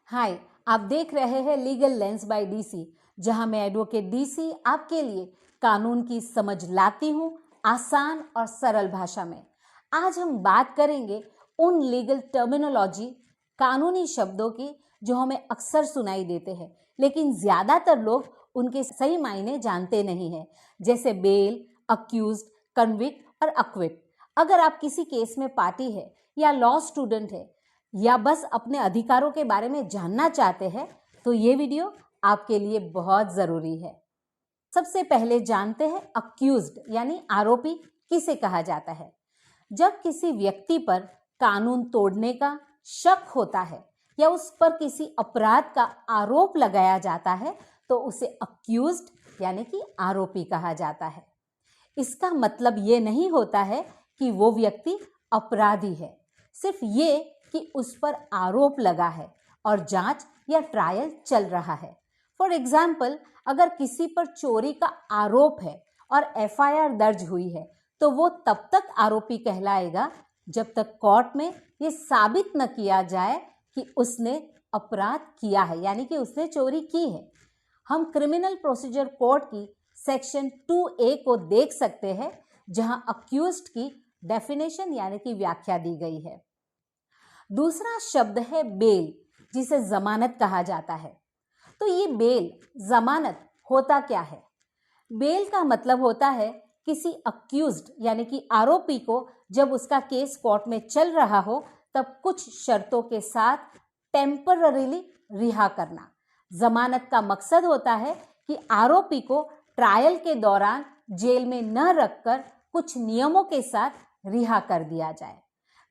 हाय, आप देख रहे हैं लीगल लेंस बाय डीसी, जहां मैं एडवोकेट डीसी आपके लिए कानून की समझ लाती हूं आसान और सरल भाषा में। आज हम बात करेंगे उन लीगल टर्मिनोलॉजी, कानूनी शब्दों की जो हमें अक्सर सुनाई देते हैं, लेकिन ज्यादातर लोग उनके सही मायने जानते नहीं हैं, जैसे बेल, अक्यूज्ड, कन्विक्ट और अक्विट। अगर आप किसी केस में पार्टी है या लॉ स्टूडेंट है या बस अपने अधिकारों के बारे में जानना चाहते हैं, तो ये वीडियो आपके लिए बहुत जरूरी है। सबसे पहले जानते हैं अक्यूज्ड यानी आरोपी किसे कहा जाता है। जब किसी व्यक्ति पर कानून तोड़ने का शक होता है या उस पर किसी अपराध का आरोप लगाया जाता है, तो उसे अक्यूज्ड यानी कि आरोपी कहा जाता है। इसका मतलब ये नहीं होता है कि वो व्यक्ति अपराधी है, सिर्फ ये कि उस पर आरोप लगा है और जांच या ट्रायल चल रहा है। फॉर एग्जाम्पल, अगर किसी पर चोरी का आरोप है और एफआईआर दर्ज हुई है, तो वो तब तक आरोपी कहलाएगा जब तक कोर्ट में ये साबित न किया जाए कि उसने अपराध किया है, यानी कि उसने चोरी की है। हम क्रिमिनल प्रोसीजर कोड की सेक्शन 2A को देख सकते हैं, जहां अक्यूज्ड की डेफिनेशन यानी कि व्याख्या दी गई है। दूसरा शब्द है बेल, जिसे जमानत कहा जाता है। तो ये बेल, जमानत होता क्या है? बेल का मतलब होता है किसी अक्यूज्ड यानी कि आरोपी को जब उसका केस कोर्ट में चल रहा हो, तब कुछ शर्तों के साथ टेम्पररीली रिहा करना। जमानत का मकसद होता है कि आरोपी को ट्रायल के दौरान जेल में न रखकर कुछ नियमों के साथ रिहा कर दिया जाए।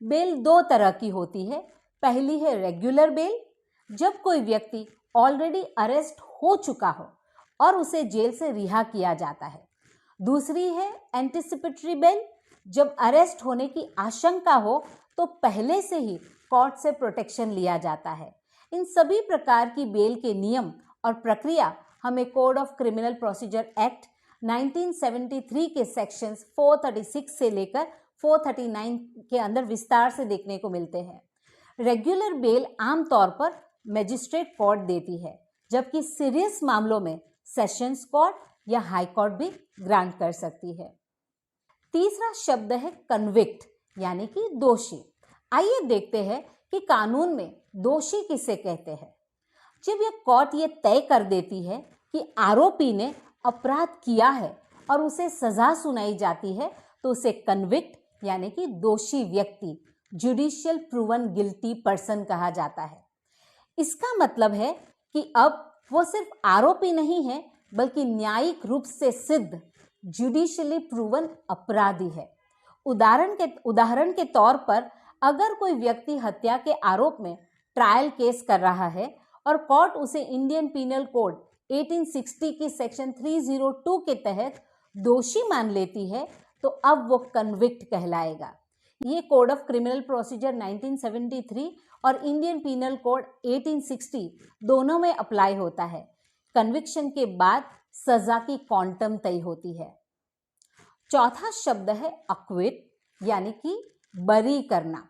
बेल दो तरह की होती है। पहली है रेगुलर बेल, जब कोई व्यक्ति ऑलरेडी अरेस्ट हो चुका हो और उसे जेल से रिहा किया जाता है। दूसरी है एंटिसिपेटरी बेल, जब अरेस्ट होने की आशंका हो तो पहले से ही कोर्ट से प्रोटेक्शन लिया जाता है। इन सभी प्रकार की बेल के नियम और प्रक्रिया हमें code of criminal procedure act 1973 के सेक्शंस 436 से लेकर 439 के अंदर विस्तार से देखने को मिलते हैं। रेगुलर बेल आमतौर पर मजिस्ट्रेट कोर्ट देती है, जबकि सीरियस मामलों में सेशंस कोर्ट या हाई कोर्ट भी ग्रांट कर सकती है। तीसरा शब्द है कन्विक्ट यानी कि दोषी। आइए देखते हैं कि कानून में दोषी किसे कहते हैं। जब यह कोर्ट ये तय कर देती है कि आरोपी ने अपराध किया है और उसे सजा सुनाई जाती है, तो उसे कन्विक्ट यानी कि दोषी व्यक्ति, जुडिशियल प्रूवन गिल्टी पर्सन कहा जाता है। इसका मतलब है कि अब वो सिर्फ आरोपी नहीं है, बल्कि न्यायिक रूप से सिद्ध जुडिशियली प्रूवन अपराधी है। उदाहरण के तौर पर, अगर कोई व्यक्ति हत्या के आरोप में ट्रायल केस कर रहा है और कोर्ट उसे इंडियन पीनल कोड 1860 की सेक्शन 302 के तहत दोषी मान लेती है, तो अब वो कन्विक्ट कहलाएगा। ये कोड ऑफ क्रिमिनल प्रोसीजर 1973 और इंडियन पीनल कोड 1860 दोनों में अप्लाई होता है। कन्विक्शन के बाद सजा की क्वांटम तय होती है। चौथा शब्द है अक्विट यानी कि बरी करना।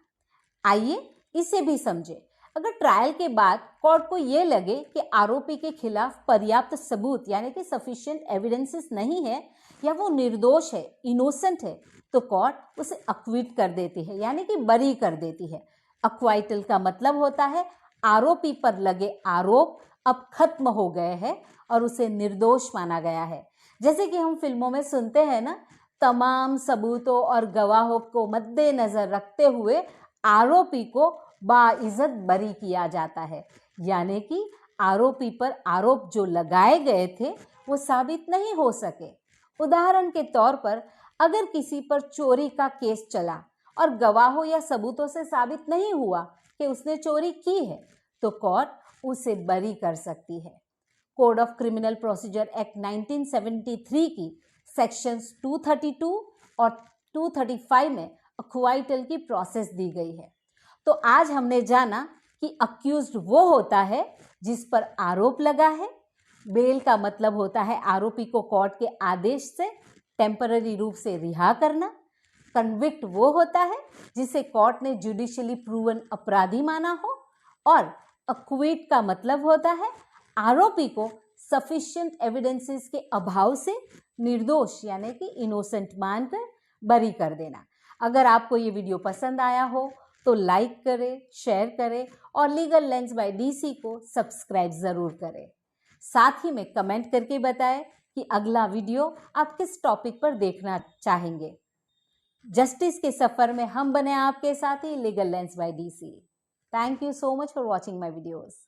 आइए इसे भी समझे। अगर ट्रायल के बाद कोर्ट को यह लगे कि आरोपी के खिलाफ पर्याप्त सबूत यानी कि सफिशिएंट एविडेंसेस नहीं है या वो निर्दोष है, इनोसेंट है, तो कोर्ट उसे अक्विट कर देती है यानी कि बरी कर देती है। अक्वाइटल का मतलब होता है आरोपी पर लगे आरोप अब खत्म हो गए हैं और उसे निर्दोष माना गया है। जैसे कि हम फिल्मों में सुनते हैं ना, तमाम सबूतों और गवाहों को मद्देनजर रखते हुए आरोपी को बाइज्जत बरी किया जाता है, यानी कि आरोपी पर आरोप जो लगाए गए थे वो साबित नहीं हो सके। उदाहरण के तौर पर, अगर किसी पर चोरी का केस चला और गवाहों या सबूतों से साबित नहीं हुआ कि उसने चोरी की है, तो कोर्ट उसे बरी कर सकती है। Code of criminal procedure act 1973 की सेक्शंस 232 और 235 में अक्वाइटल की प्रोसेस दी गई है। तो आज हमने जाना कि अक्यूज्ड वो होता है जिस पर आरोप लगा है। बेल का मतलब होता है आरोपी को कोर्ट के आदेश से टेम्पररी रूप से रिहा करना। कन्विक्ट वो होता है जिसे कोर्ट ने जुडिशियली प्रूवन अपराधी माना हो। और अक्विट का मतलब होता है आरोपी को सफिशिएंट एविडेंसेस के अभाव से निर्दोष यानी कि इनोसेंट मानकर बरी कर देना। अगर आपको ये वीडियो पसंद आया हो तो लाइक करें, शेयर करें और लीगल लेंस बाय डीसी को सब्सक्राइब जरूर करें। साथ ही में कमेंट करके बताएं कि अगला वीडियो आप किस टॉपिक पर देखना चाहेंगे। जस्टिस के सफर में हम बने आपके साथी legal lens by DC. Thank you so much for watching my videos.